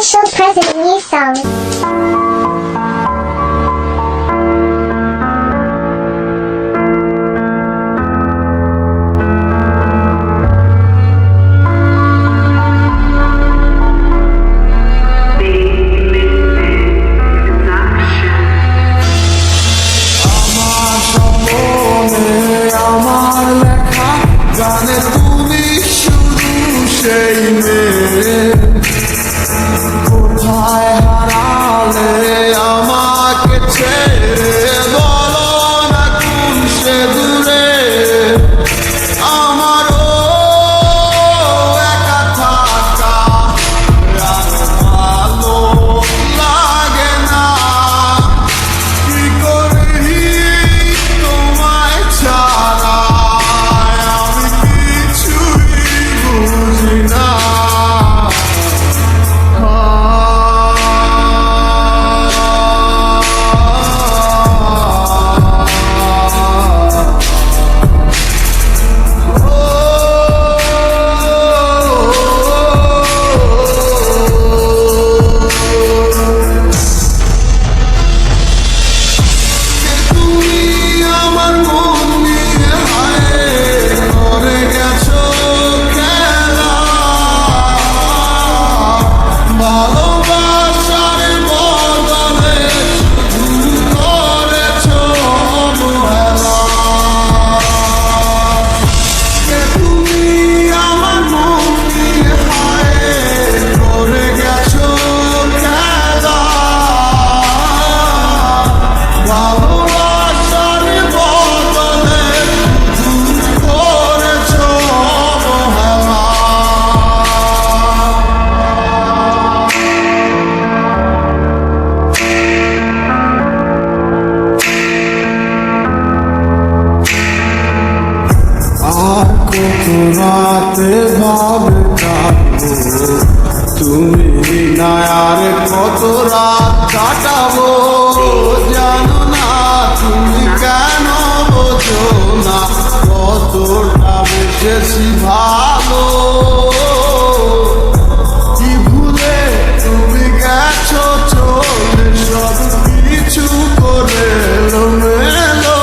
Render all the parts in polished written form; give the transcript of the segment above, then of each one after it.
Special present new song. জানে তুমি শুধু সেই মেয়ে, কোথায় হারালে আমাকে ছেড়ে, বলো না কোন সে দূরে। আমারও একা থাকা আর ভালো লাগে না, কি করি তোমায় ছাড়া রাতে ভাবে কাটবো, তুমি না আর কত রাত কাটাবো, জানো না তুমি কেন বোঝো না কতটা বেশি ভালো। কি ভুলে তুমি গেছো চলে, সব কিছু করে এলোমেলো।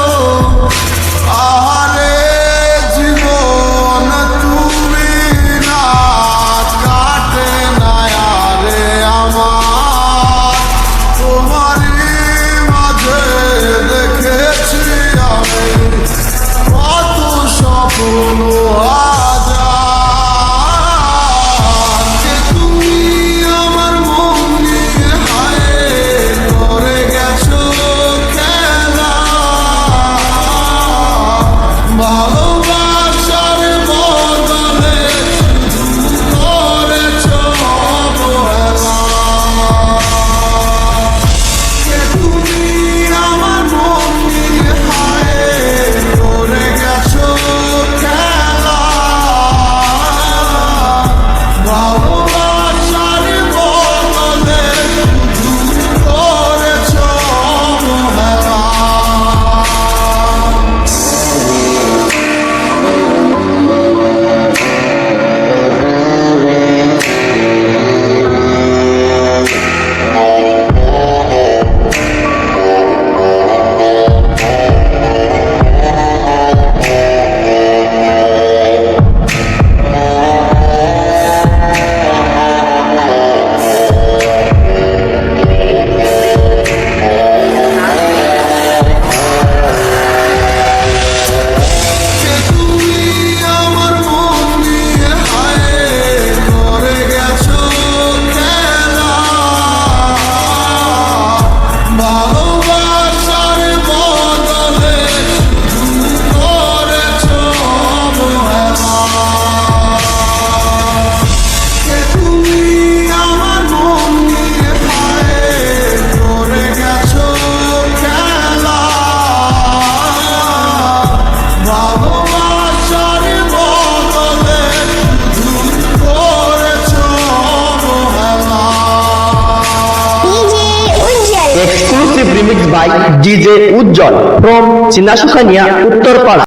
Exclusive remix by DJ Ujjwal from Chinasukania, Uttarpara.